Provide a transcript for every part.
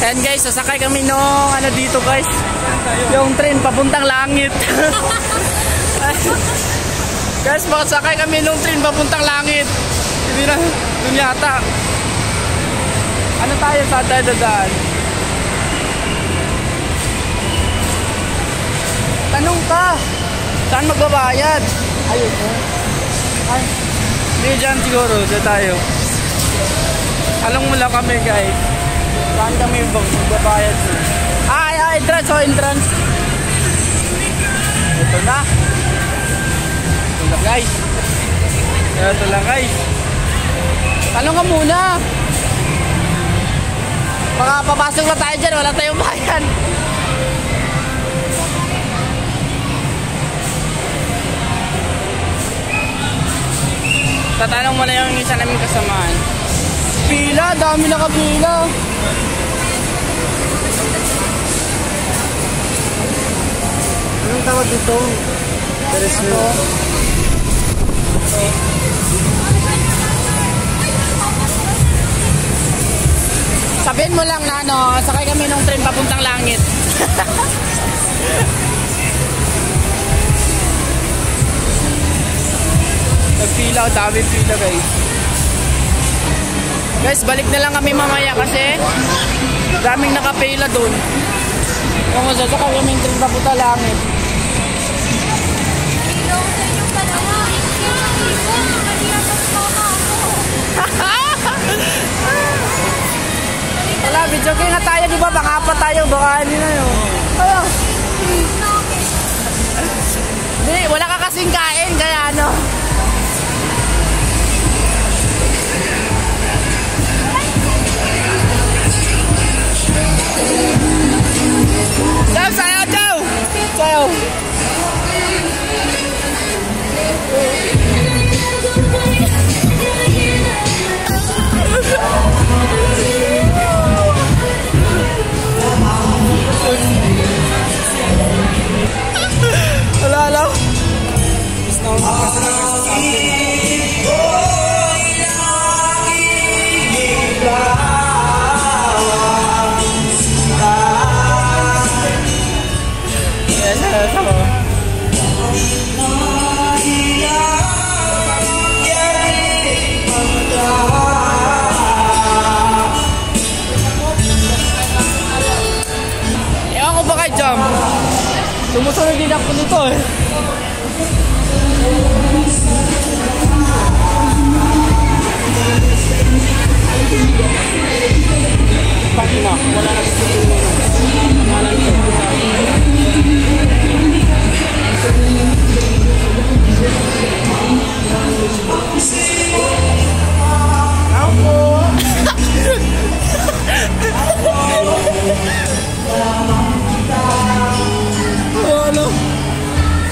Ayan guys, sasakay kami nung ano dito guys. Yung train papuntang langit. Guys, makasakay kami nung train papuntang langit. Hindi na, dun yata. Ano tayo, saan tayo dadaan? Tanong ka, saan magbabayad? Ayun po. Ay, hindi dyan siguro, dyan tayo. Along mo lang kami guys. Saan kami magbabayad? Ay, entrance, oh, entrance. Ito na. Ito lang guys. Ito lang guys. Tanong ka muna. Baka papasok na tayo dyan, wala tayong bayan. Tatanong mo na yung isa namin kasamaan. Pila, dami nakapila. Anong tawag dito? Ito. Sabihin mo lang na ano, sakay kami nung train papuntang langit. Nagpila, dami pila guys. Guys, balik na lang kami mamaya kasi daming nakapila dun. Kung sasakay kami nung train papuntang langit. Wala, video okay nga tayo, di ba? Pang-apat tayo, baka hindi na yun. Ayaw. Hindi, wala ka kasing kain, kaya ano. Sayo, sayo, sayo! Sayo! Wala lang. Ewan ko ba kay Jam? Sumusunod din ako nito eh. Pati na, wala na dito. Wala na dito.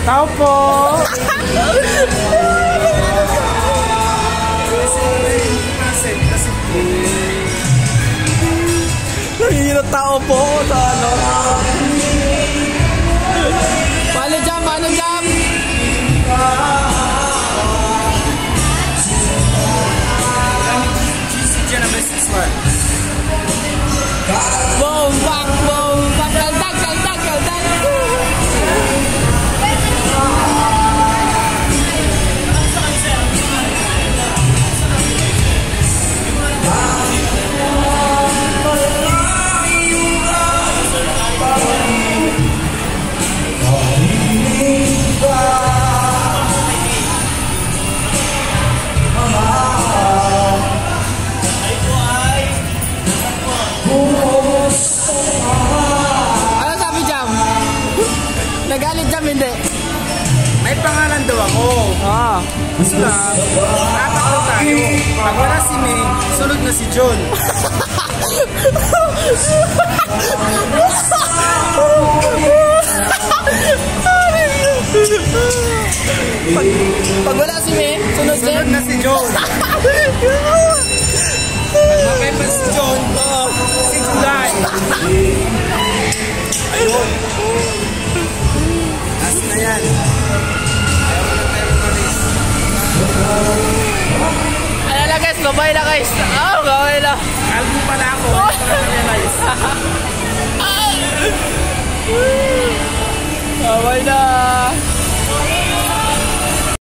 Tao po. Nanginginig tao po sa ano. Paano jam? Paano jam? Boom, bang, boom, bang, kaldag, kaldag, kaldag. Nagalit Jam, hindi? May pangalan daw ako. Gusto lang, tataklo tayo. Pag wala si May, sunod na si John. Pag wala si May, sunod na si John. Pag mapaypan si John, si July. Ayun. Last na yan. Ano lang guys, babay na guys. Babay na. Bye na!